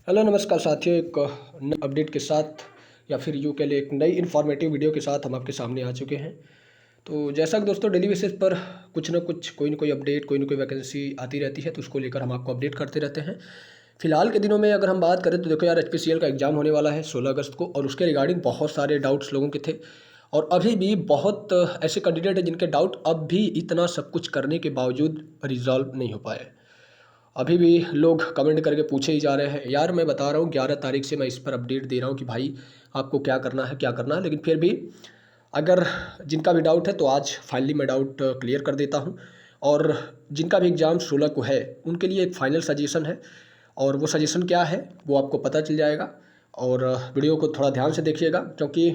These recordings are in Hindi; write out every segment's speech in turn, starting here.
हेलो नमस्कार साथियों, एक अपडेट के साथ या फिर यूँ कह लें एक नई इन्फॉर्मेटिव वीडियो के साथ हम आपके सामने आ चुके हैं। तो जैसा कि दोस्तों डेली बेसिस पर कुछ ना कुछ कोई ना कोई अपडेट, कोई ना कोई वैकेंसी आती रहती है, तो उसको लेकर हम आपको अपडेट करते रहते हैं। फिलहाल के दिनों में अगर हम बात करें तो देखो यार, एचपीसीएल का एग्ज़ाम होने वाला है 16 अगस्त को, और उसके रिगार्डिंग बहुत सारे डाउट्स लोगों के थे। और अभी भी बहुत ऐसे कैंडिडेट हैं जिनके डाउट अब भी इतना सब कुछ करने के बावजूद रिजॉल्व नहीं हो पाए। अभी भी लोग कमेंट करके पूछे ही जा रहे हैं। यार मैं बता रहा हूँ 11 तारीख से मैं इस पर अपडेट दे रहा हूँ कि भाई आपको क्या करना है क्या करना है, लेकिन फिर भी अगर जिनका भी डाउट है तो आज फाइनली मैं डाउट क्लियर कर देता हूँ। और जिनका भी एग्ज़ाम 16 को है उनके लिए एक फ़ाइनल सजेशन है, और वो सजेशन क्या है वो आपको पता चल जाएगा। और वीडियो को थोड़ा ध्यान से देखिएगा, क्योंकि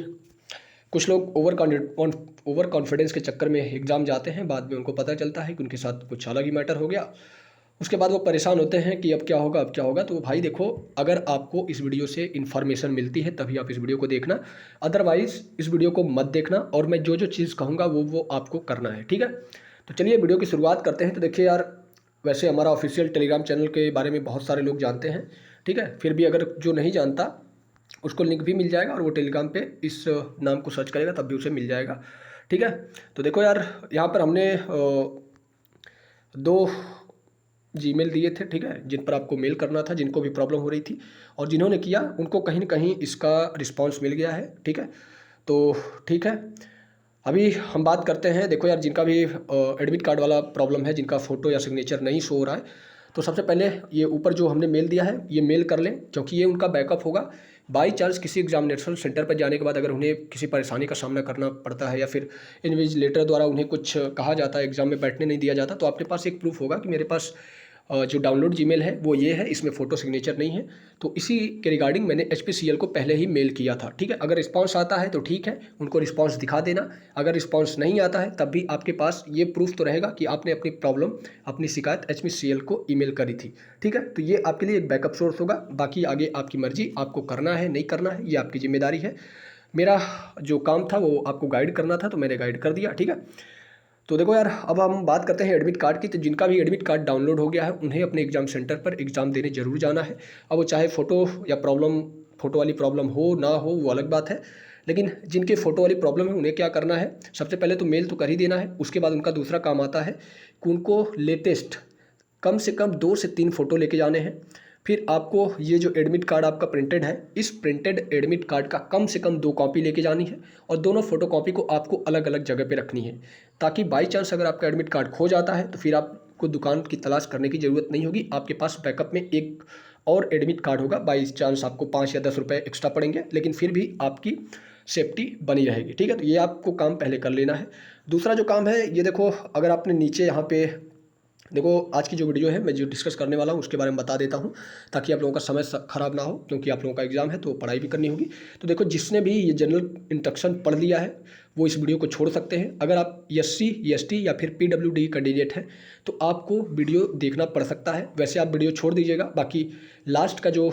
कुछ लोग ओवर कॉन्फिडेंस के चक्कर में एग्ज़ाम जाते हैं, बाद में उनको पता चलता है कि उनके साथ कुछ अलग ही मैटर हो गया। उसके बाद वो परेशान होते हैं कि अब क्या होगा अब क्या होगा। तो भाई देखो, अगर आपको इस वीडियो से इन्फॉर्मेशन मिलती है तभी आप इस वीडियो को देखना, अदरवाइज़ इस वीडियो को मत देखना। और मैं जो जो चीज़ कहूँगा वो आपको करना है, ठीक है। तो चलिए वीडियो की शुरुआत करते हैं। तो देखिए यार, वैसे हमारा ऑफिशियल टेलीग्राम चैनल के बारे में बहुत सारे लोग जानते हैं, ठीक है। फिर भी अगर जो नहीं जानता उसको लिंक भी मिल जाएगा, और वो टेलीग्राम पे इस नाम को सर्च करेगा तब भी उसे मिल जाएगा, ठीक है। तो देखो यार, यहाँ पर हमने दो जीमेल दिए थे, ठीक है, जिन पर आपको मेल करना था, जिनको भी प्रॉब्लम हो रही थी। और जिन्होंने किया उनको कहीं न कहीं इसका रिस्पॉन्स मिल गया है, ठीक है। तो ठीक है, अभी हम बात करते हैं। देखो यार, जिनका भी एडमिट कार्ड वाला प्रॉब्लम है, जिनका फ़ोटो या सिग्नेचर नहीं शो हो रहा है, तो सबसे पहले ये ऊपर जो हमने मेल दिया है ये मेल कर लें, क्योंकि ये उनका बैकअप होगा। बाई चांस किसी एग्जामिनेशन सेंटर पर जाने के बाद अगर उन्हें किसी परेशानी का सामना करना पड़ता है, या फिर इन्विजिलेटर द्वारा उन्हें कुछ कहा जाता है, एग्ज़ाम में बैठने नहीं दिया जाता, तो आपके पास एक प्रूफ होगा कि मेरे पास जो डाउनलोड जीमेल है वो ये है, इसमें फ़ोटो सिग्नेचर नहीं है। तो इसी के रिगार्डिंग मैंने एचपीसीएल को पहले ही मेल किया था, ठीक है। अगर रिस्पांस आता है तो ठीक है, उनको रिस्पांस दिखा देना। अगर रिस्पांस नहीं आता है तब भी आपके पास ये प्रूफ तो रहेगा कि आपने अपनी प्रॉब्लम, अपनी शिकायत एचपीसीएल को ईमेल करी थी, ठीक है। तो ये आपके लिए एक बैकअप सोर्स होगा। बाकी आगे आपकी मर्जी, आपको करना है नहीं करना है ये आपकी जिम्मेदारी है। मेरा जो काम था वो आपको गाइड करना था, तो मैंने गाइड कर दिया, ठीक है। तो देखो यार, अब हम बात करते हैं एडमिट कार्ड की। तो जिनका भी एडमिट कार्ड डाउनलोड हो गया है उन्हें अपने एग्ज़ाम सेंटर पर एग्ज़ाम देने ज़रूर जाना है। अब वो चाहे फ़ोटो वाली प्रॉब्लम हो ना हो वो अलग बात है, लेकिन जिनके फ़ोटो वाली प्रॉब्लम है उन्हें क्या करना है, सबसे पहले तो मेल तो कर ही देना है। उसके बाद उनका दूसरा काम आता है कि उनको लेटेस्ट कम से कम 2 से 3 फ़ोटो लेके जाने हैं। फिर आपको ये जो एडमिट कार्ड आपका प्रिंटेड है, इस प्रिंटेड एडमिट कार्ड का कम से कम 2 कॉपी लेके जानी है, और दोनों फ़ोटोकॉपी को आपको अलग अलग जगह पे रखनी है, ताकि बाई चांस अगर आपका एडमिट कार्ड खो जाता है तो फिर आपको दुकान की तलाश करने की ज़रूरत नहीं होगी। आपके पास बैकअप में एक और एडमिट कार्ड होगा। बाई चांस आपको 5 या 10 रुपये एक्स्ट्रा पड़ेंगे, लेकिन फिर भी आपकी सेफ्टी बनी रहेगी, ठीक है। तो ये आपको काम पहले कर लेना है। दूसरा जो काम है ये देखो, अगर आपने नीचे यहाँ पे देखो, आज की जो वीडियो है मैं जो डिस्कस करने वाला हूँ उसके बारे में बता देता हूँ, ताकि आप लोगों का समय ख़राब ना हो, क्योंकि आप लोगों का एग्ज़ाम है तो पढ़ाई भी करनी होगी। तो देखो, जिसने भी ये जनरल इंस्ट्रक्शन पढ़ लिया है वो इस वीडियो को छोड़ सकते हैं। अगर आप एससी, एसटी या फिर पीडब्ल्यूडी कैंडिडेट हैं तो आपको वीडियो देखना पड़ सकता है। वैसे आप वीडियो छोड़ दीजिएगा, बाकी लास्ट का जो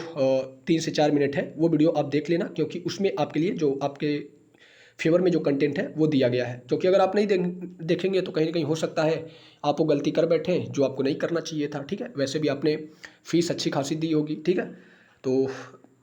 3 से 4 मिनट है वो वीडियो आप देख लेना, क्योंकि उसमें आपके लिए जो आपके फेवर में जो कंटेंट है वो दिया गया है। क्योंकि अगर आप नहीं देखेंगे तो कहीं ना कहीं हो सकता है आप वो गलती कर बैठे जो आपको नहीं करना चाहिए था, ठीक है। वैसे भी आपने फीस अच्छी खासी दी होगी, ठीक है। तो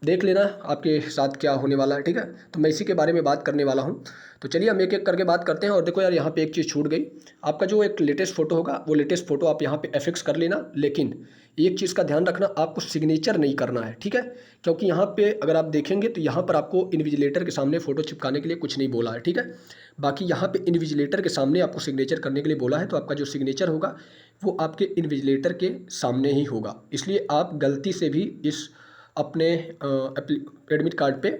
देख लेना आपके साथ क्या होने वाला है, ठीक है। तो मैं इसी के बारे में बात करने वाला हूँ। तो चलिए हम एक एक करके बात करते हैं। और देखो यार, यहाँ पे एक चीज़ छूट गई। आपका जो एक लेटेस्ट फ़ोटो होगा वो लेटेस्ट फ़ोटो आप यहाँ पे एफिक्स कर लेना, लेकिन एक चीज़ का ध्यान रखना, आपको सिग्नेचर नहीं करना है, ठीक है। क्योंकि यहाँ पे अगर आप देखेंगे तो यहाँ पर आपको इन्विजिलेटर के सामने फ़ोटो चिपकाने के लिए कुछ नहीं बोला है, ठीक है। बाकी यहाँ पे इन्विजिलेटर के सामने आपको सिग्नेचर करने के लिए बोला है, तो आपका जो सिग्नेचर होगा वो आपके इन्विजिलेटर के सामने ही होगा। इसलिए आप गलती से भी इस अपने एडमिट कार्ड पे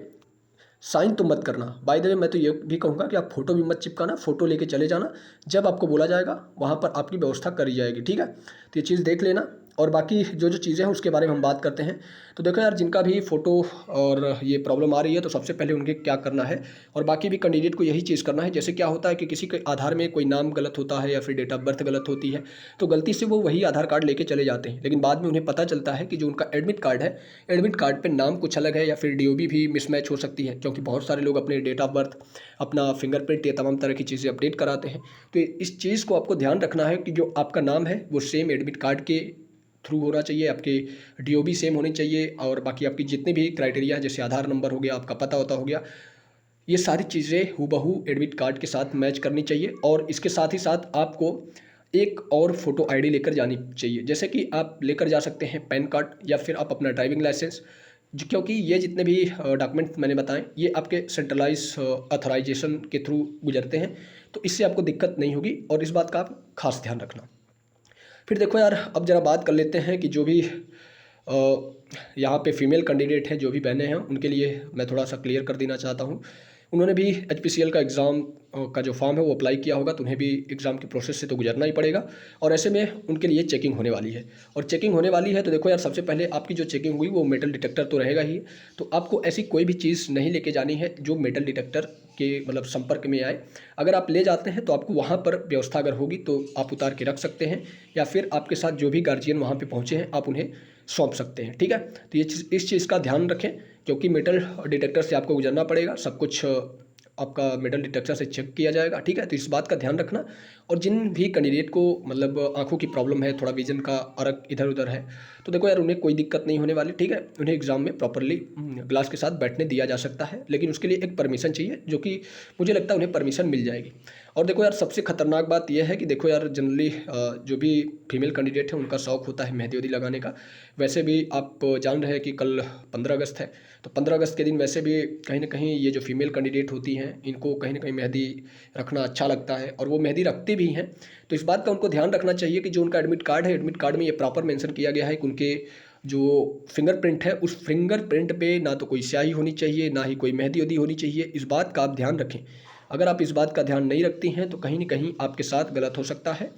साइन तो मत करना। बाय द वे, मैं तो ये भी कहूँगा कि आप फ़ोटो भी मत चिपकाना, फ़ोटो लेके चले जाना। जब आपको बोला जाएगा वहाँ पर आपकी व्यवस्था करी जाएगी, ठीक है। तो ये चीज़ देख लेना। और बाकी जो जो चीज़ें हैं उसके बारे में हम बात करते हैं। तो देखो यार, जिनका भी फ़ोटो और ये प्रॉब्लम आ रही है तो सबसे पहले उनके क्या करना है, और बाकी भी कैंडिडेट को यही चीज़ करना है। जैसे क्या होता है कि किसी के आधार में कोई नाम गलत होता है या फिर डेट ऑफ बर्थ गलत होती है, तो गलती से वो वही आधार कार्ड लेके चले जाते हैं, लेकिन बाद में उन्हें पता चलता है कि जो उनका एडमिट कार्ड है, एडमिट कार्ड पे नाम कुछ अलग है, या फिर डीओबी भी मिसमैच हो सकती है, क्योंकि बहुत सारे लोग अपने डेट ऑफ बर्थ, अपना फिंगरप्रिंट, ये तमाम तरह की चीज़ें अपडेट कराते हैं। तो इस चीज़ को आपको ध्यान रखना है कि जो आपका नाम है वो सेम एडमिट कार्ड के थ्रू होना चाहिए, आपके DOB सेम होनी चाहिए, और बाकी आपकी जितने भी क्राइटेरिया है जैसे आधार नंबर हो गया, आपका पता होता हो गया, ये सारी चीज़ें हूबहू एडमिट कार्ड के साथ मैच करनी चाहिए। और इसके साथ ही साथ आपको एक और फ़ोटो आईडी लेकर जानी चाहिए, जैसे कि आप लेकर जा सकते हैं पैन कार्ड या फिर आप अपना ड्राइविंग लाइसेंस, क्योंकि ये जितने भी डॉक्यूमेंट मैंने बताएं ये आपके सेंट्रलाइज अथोराइजेशन के थ्रू गुजरते हैं, तो इससे आपको दिक्कत नहीं होगी, और इस बात का आप खास ध्यान रखना। फिर देखो यार, अब ज़रा बात कर लेते हैं कि जो भी यहाँ पे फीमेल कैंडिडेट हैं, जो भी बहनें हैं, उनके लिए मैं थोड़ा सा क्लियर कर देना चाहता हूँ। उन्होंने भी HPCL का एग्ज़ाम का जो फॉर्म है वो अप्लाई किया होगा, तो उन्हें भी एग्ज़ाम के प्रोसेस से तो गुजरना ही पड़ेगा, और ऐसे में उनके लिए चेकिंग होने वाली है। और चेकिंग होने वाली है तो देखो यार, सबसे पहले आपकी जो चेकिंग हुई वो मेटल डिटेक्टर तो रहेगा ही, तो आपको ऐसी कोई भी चीज़ नहीं लेके जानी है जो मेटल डिटेक्टर के मतलब संपर्क में आए। अगर आप ले जाते हैं तो आपको वहाँ पर व्यवस्था अगर होगी तो आप उतार के रख सकते हैं, या फिर आपके साथ जो भी गार्जियन वहाँ पे पहुँचे हैं आप उन्हें सौंप सकते हैं, ठीक है। तो ये इस चीज़ का ध्यान रखें, क्योंकि मेटल डिटेक्टर से आपको गुजरना पड़ेगा, सब कुछ आपका मेटल डिटेक्टर से चेक किया जाएगा, ठीक है। तो इस बात का ध्यान रखना। और जिन भी कैंडिडेट को मतलब आंखों की प्रॉब्लम है, थोड़ा विजन का अर्क इधर उधर है, तो देखो यार उन्हें कोई दिक्कत नहीं होने वाली, ठीक है। उन्हें एग्ज़ाम में प्रॉपरली ग्लास के साथ बैठने दिया जा सकता है, लेकिन उसके लिए एक परमिशन चाहिए, जो कि मुझे लगता है उन्हें परमिशन मिल जाएगी। और देखो यार, सबसे खतरनाक बात यह है कि देखो यार, जनरली जो भी फीमेल कैंडिडेट है उनका शौक होता है मेहंदी वेहंदी लगाने का। वैसे भी आप जान रहे हैं कि कल 15 अगस्त है, तो 15 अगस्त के दिन वैसे भी कहीं ना कहीं ये जो फीमेल कैंडिडेट होती हैं इनको कहीं ना कहीं मेहंदी रखना अच्छा लगता है, और वो मेहंदी रखती भी हैं। तो इस बात का उनको ध्यान रखना चाहिए कि जो उनका एडमिट कार्ड है, एडमिट कार्ड में ये प्रॉपर मेंशन किया गया है कि उनके जो फिंगरप्रिंट है, उस फिंगरप्रिंट पे ना तो कोई स्याही होनी चाहिए, ना ही कोई मेहंदी वहदी होनी चाहिए। इस बात का आप ध्यान रखें। अगर आप इस बात का ध्यान नहीं रखती हैं तो कहीं ना कहीं आपके साथ गलत हो सकता है,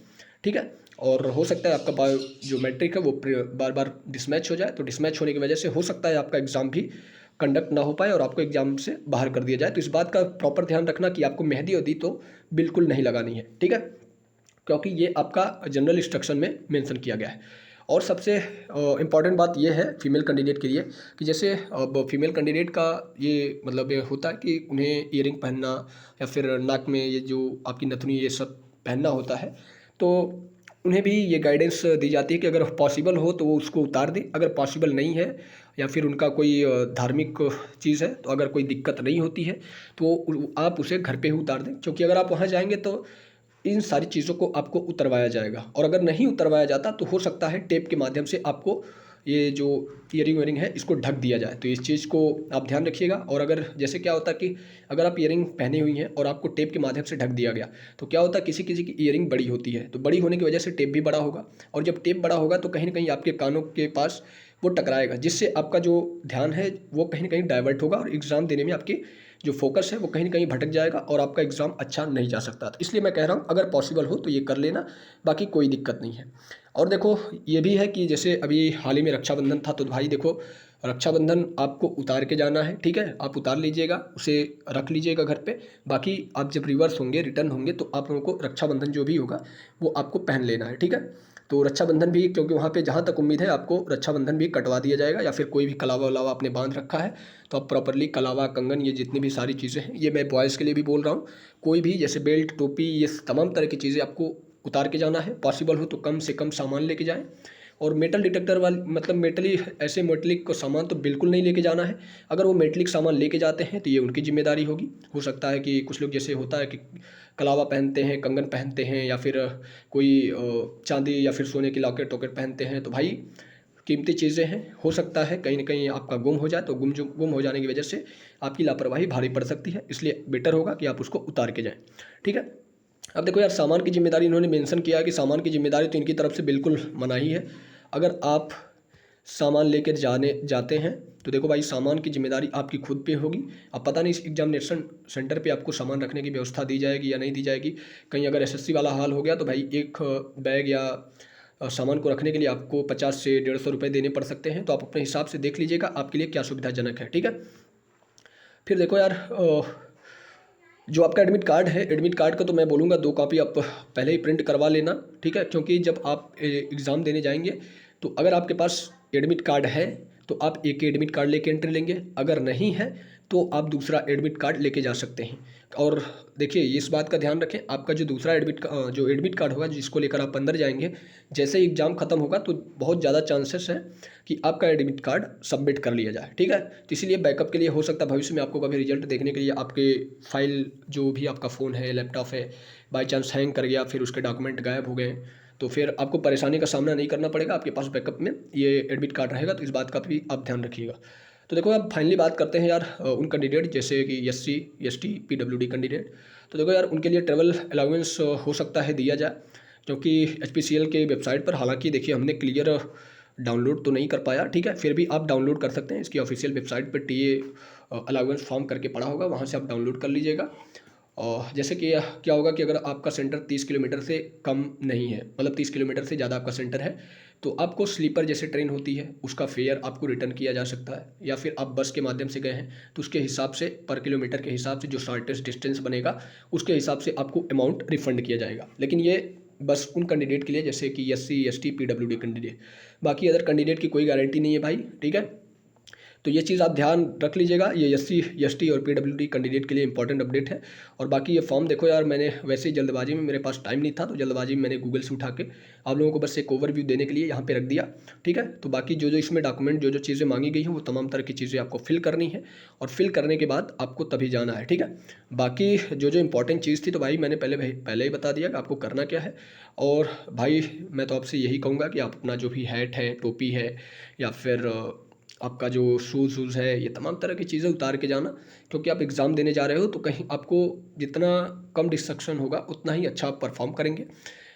ठीक है। और हो सकता है आपका जो मैट्रिक है वो बार बार डिसमैच हो जाए, तो डिसमैच होने की वजह से हो सकता है आपका एग्ज़ाम भी कंडक्ट ना हो पाए और आपको एग्ज़ाम से बाहर कर दिया जाए। तो इस बात का प्रॉपर ध्यान रखना कि आपको मेहंदी वहदी तो बिल्कुल नहीं लगानी है, ठीक है, क्योंकि ये आपका जनरल इंस्ट्रक्शन में मेंशन किया गया है। और सबसे इम्पॉर्टेंट बात ये है फीमेल कैंडिडेट के लिए कि जैसे अब फीमेल कैंडिडेट का ये मतलब ये होता है कि उन्हें ईयरिंग पहनना या फिर नाक में ये जो आपकी नथुनी ये सब पहनना होता है, तो उन्हें भी ये गाइडेंस दी जाती है कि अगर पॉसिबल हो तो वो उसको उतार दें। अगर पॉसिबल नहीं है या फिर उनका कोई धार्मिक चीज़ है, तो अगर कोई दिक्कत नहीं होती है तो आप उसे घर पे ही उतार दें, क्योंकि अगर आप वहाँ जाएंगे तो इन सारी चीज़ों को आपको उतरवाया जाएगा, और अगर नहीं उतरवाया जाता तो हो सकता है टेप के माध्यम से आपको ये जो ईयरिंग वेयरिंग है इसको ढक दिया जाए। तो इस चीज़ को आप ध्यान रखिएगा। और अगर जैसे क्या होता है कि अगर आप ईयरिंग पहनी हुई हैं और आपको टेप के माध्यम से ढक दिया गया, तो क्या होता है किसी किसी की ईयरिंग बड़ी होती है, तो बड़ी होने की वजह से टेप भी बड़ा होगा, और जब टेप बड़ा होगा तो कहीं ना कहीं आपके कानों के पास वो टकराएगा, जिससे आपका जो ध्यान है वो कहीं ना कहीं डाइवर्ट होगा, और एग्ज़ाम देने में आपकी जो फोकस है वो कहीं ना कहीं भटक जाएगा और आपका एग्ज़ाम अच्छा नहीं जा सकता। तो इसलिए मैं कह रहा हूँ अगर पॉसिबल हो तो ये कर लेना, बाकी कोई दिक्कत नहीं है। और देखो ये भी है कि जैसे अभी हाल ही में रक्षाबंधन था, तो भाई देखो रक्षाबंधन आपको उतार के जाना है, ठीक है, आप उतार लीजिएगा, उसे रख लीजिएगा घर पे। बाकी आप जब रिवर्स होंगे, रिटर्न होंगे, तो आप लोगों को रक्षाबंधन जो भी होगा वो आपको पहन लेना है, ठीक है। तो रक्षाबंधन भी, क्योंकि वहाँ पे जहाँ तक उम्मीद है आपको रक्षाबंधन भी कटवा दिया जाएगा, या फिर कोई भी कलावा वलावा आपने बांध रखा है तो आप प्रॉपरली कलावा कंगन ये जितनी भी सारी चीज़ें हैं, ये मैं बॉयज़ के लिए भी बोल रहा हूँ, कोई भी जैसे बेल्ट टोपी ये तमाम तरह की चीज़ें आपको उतार के जाना है। पॉसिबल हो तो कम से कम सामान लेके जाएं। और मेटल डिटेक्टर वाली मतलब मेटली ऐसे मेटलिक को सामान तो बिल्कुल नहीं लेके जाना है। अगर वो मेटलिक सामान लेके जाते हैं तो ये उनकी जिम्मेदारी होगी। हो सकता है कि कुछ लोग जैसे होता है कि कलावा पहनते हैं, कंगन पहनते हैं, या फिर कोई चांदी या फिर सोने की लॉकेट टॉकेट पहनते हैं, तो भाई कीमती चीज़ें हैं, हो सकता है कहीं ना कहीं आपका गुम हो जाए, तो गुम हो जाने की वजह से आपकी लापरवाही भारी पड़ सकती है। इसलिए बेटर होगा कि आप उसको उतार के जाएँ, ठीक है। अब देखो यार, सामान की जिम्मेदारी इन्होंने मेंशन किया है कि सामान की जिम्मेदारी तो इनकी तरफ से बिल्कुल मनाही है। अगर आप सामान लेकर जाते हैं तो देखो भाई, सामान की जिम्मेदारी आपकी खुद पे होगी। अब पता नहीं इस एग्जामिनेशन सेंटर पे आपको सामान रखने की व्यवस्था दी जाएगी या नहीं दी जाएगी। कहीं अगर SSC वाला हाल हो गया तो भाई एक बैग या सामान को रखने के लिए आपको 50 से 150 रुपये देने पड़ सकते हैं। तो आप अपने हिसाब से देख लीजिएगा आपके लिए क्या सुविधाजनक है, ठीक है। फिर देखो यार, जो आपका एडमिट कार्ड है, एडमिट कार्ड का तो मैं बोलूँगा 2 कॉपी आप पहले ही प्रिंट करवा लेना, ठीक है। क्योंकि जब आप एग्ज़ाम देने जाएंगे तो अगर आपके पास एडमिट कार्ड है तो आप एक एडमिट कार्ड लेके एंट्री लेंगे, अगर नहीं है तो आप दूसरा एडमिट कार्ड लेके जा सकते हैं। और देखिए इस बात का ध्यान रखें, आपका जो दूसरा जो एडमिट कार्ड होगा जिसको लेकर आप अंदर जाएंगे, जैसे ही एग्ज़ाम खत्म होगा तो बहुत ज़्यादा चांसेस है कि आपका एडमिट कार्ड सबमिट कर लिया जाए, ठीक है। तो इसीलिए बैकअप के लिए हो सकता है भविष्य में आपको कभी रिजल्ट देखने के लिए आपके फाइल जो भी आपका फ़ोन है, लैपटॉप है, बाई चांस हैंग कर गया, फिर उसके डॉक्यूमेंट गायब हो गए, तो फिर आपको परेशानी का सामना नहीं करना पड़ेगा, आपके पास बैकअप में ये एडमिट कार्ड रहेगा। तो इस बात का भी आप ध्यान रखिएगा। तो देखो अब फाइनली बात करते हैं यार उन कैंडिडेट जैसे कि SC ST PWD कैंडिडेट। तो देखो यार उनके लिए ट्रैवल अलाउंस हो सकता है दिया जाए, क्योंकि HPCL के वेबसाइट पर, हालांकि देखिए हमने क्लियर डाउनलोड तो नहीं कर पाया, ठीक है, फिर भी आप डाउनलोड कर सकते हैं। इसकी ऑफिशियल वेबसाइट पर TA अलाउंस फॉर्म करके पड़ा होगा, वहाँ से आप डाउनलोड कर लीजिएगा। और जैसे कि क्या होगा कि अगर आपका सेंटर 30 किलोमीटर से कम नहीं है, मतलब 30 किलोमीटर से ज़्यादा आपका सेंटर है, तो आपको स्लीपर जैसे ट्रेन होती है उसका फेयर आपको रिटर्न किया जा सकता है, या फिर आप बस के माध्यम से गए हैं तो उसके हिसाब से पर किलोमीटर के हिसाब से जो शॉर्टेस्ट डिस्टेंस बनेगा उसके हिसाब से आपको अमाउंट रिफंड किया जाएगा। लेकिन ये बस उन कैंडिडेट के लिए जैसे कि SC ST PWD कैंडिडेट, बाकी अदर कैंडिडेट की कोई गारंटी नहीं है भाई, ठीक है। तो ये चीज़ आप ध्यान रख लीजिएगा, ये SC ST और PWD कैंडिडेट के लिए इंपॉर्टेंट अपडेट है। और बाकी ये फॉर्म देखो यार, मैंने वैसे ही जल्दबाजी में, मेरे पास टाइम नहीं था तो जल्दबाजी में मैंने गूगल से उठा के आप लोगों को बस एक ओवरव्यू देने के लिए यहाँ पे रख दिया, ठीक है। तो बाकी जो जो इसमें डॉक्यूमेंट जो जो चीज़ें मांगी गई हैं वो तमाम तरह की चीज़ें आपको फिल करनी है, और फिल करने के बाद आपको तभी जाना है, ठीक है। बाकी जो जो इंपॉर्टेंट चीज़ थी तो भाई मैंने पहले ही बता दिया कि आपको करना क्या है। और भाई मैं तो आपसे यही कहूँगा कि आप अपना जो भी हैट है, टोपी है, या फिर आपका जो शूज़ वूज़ है, ये तमाम तरह की चीज़ें उतार के जाना, क्योंकि आप एग्ज़ाम देने जा रहे हो तो कहीं आपको जितना कम डिस्ट्रक्शन होगा उतना ही अच्छा आप परफॉर्म करेंगे।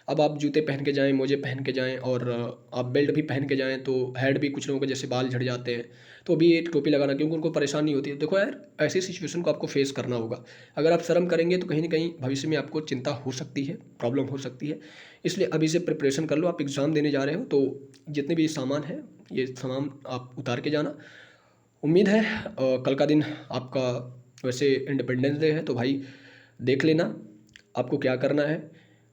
अब आप जूते पहन के जाएँ, मोजे पहन के जाएँ, और आप बेल्ट भी पहन के जाएँ, तो हेड भी, कुछ लोगों के जैसे बाल झड़ जाते हैं तो भी एक टोपी लगाना, क्योंकि उनको परेशानी होती है। देखो यार ऐसी सिचुएशन को आपको फेस करना होगा, अगर आप शर्म करेंगे तो कहीं ना कहीं भविष्य में आपको चिंता हो सकती है, प्रॉब्लम हो सकती है। इसलिए अभी से प्रिपरेशन कर लो, आप एग्ज़ाम देने जा रहे हो तो जितने भी सामान है ये सामान आप उतार के जाना। उम्मीद है कल का दिन आपका, वैसे इंडिपेंडेंस डे है तो भाई देख लेना आपको क्या करना है।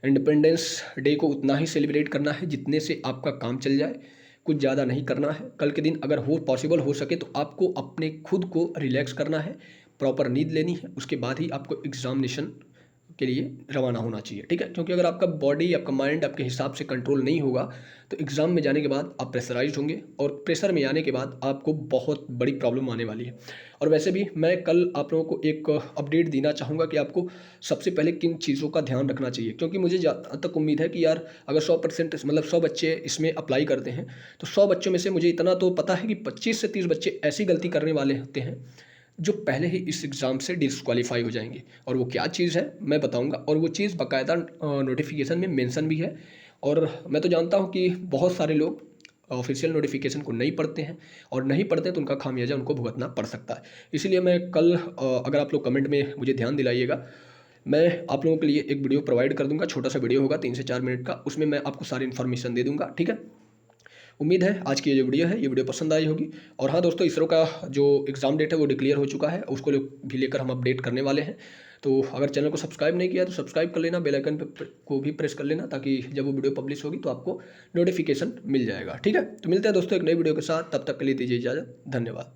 इंडिपेंडेंस डे को उतना ही सेलिब्रेट करना है जितने से आपका काम चल जाए, कुछ ज़्यादा नहीं करना है। कल के दिन अगर पॉसिबल हो सके तो आपको अपने खुद को रिलैक्स करना है, प्रॉपर नींद लेनी है, उसके बाद ही आपको एग्ज़ामिनेशन के लिए रवाना होना चाहिए, ठीक है। क्योंकि अगर आपका बॉडी, आपका माइंड आपके हिसाब से कंट्रोल नहीं होगा तो एग्ज़ाम में जाने के बाद आप प्रेशराइज्ड होंगे, और प्रेशर में आने के बाद आपको बहुत बड़ी प्रॉब्लम आने वाली है। और वैसे भी मैं कल आप लोगों को एक अपडेट देना चाहूँगा कि आपको सबसे पहले किन चीज़ों का ध्यान रखना चाहिए, क्योंकि मुझे जहाँ तक उम्मीद है कि यार अगर 100% मतलब 100 बच्चे इसमें अप्लाई करते हैं तो 100 बच्चों में से मुझे इतना तो पता है कि 25 से 30 बच्चे ऐसी गलती करने वाले होते हैं जो पहले ही इस एग्ज़ाम से डिस्क्वालीफाई हो जाएंगे। और वो क्या चीज़ है मैं बताऊंगा, और वो चीज़ बाकायदा नोटिफिकेशन में मेंशन भी है। और मैं तो जानता हूँ कि बहुत सारे लोग ऑफिशियल नोटिफिकेशन को नहीं पढ़ते हैं, और नहीं पढ़ते तो उनका खामियाजा उनको भुगतना पड़ सकता है। इसीलिए मैं कल अगर आप लोग कमेंट में मुझे ध्यान दिलाइएगा, मैं आप लोगों के लिए एक वीडियो प्रोवाइड कर दूंगा, छोटा सा वीडियो होगा 3 से 4 मिनट का, उसमें मैं आपको सारी इन्फॉर्मेशन दे दूंगा, ठीक है। उम्मीद है आज की ये जो वीडियो है ये वीडियो पसंद आई होगी। और हाँ दोस्तों, इसरो का जो एग्ज़ाम डेट है वो डिक्लेयर हो चुका है, उसको भी लेकर हम अपडेट करने वाले हैं। तो अगर चैनल को सब्सक्राइब नहीं किया तो सब्सक्राइब कर लेना, बेल आइकन को भी प्रेस कर लेना, ताकि जब वो वीडियो पब्लिश होगी तो आपको नोटिफिकेशन मिल जाएगा, ठीक है। तो मिलते हैं दोस्तों एक नई वीडियो के साथ, तब तक के लिए दीजिए इजाज़त, धन्यवाद।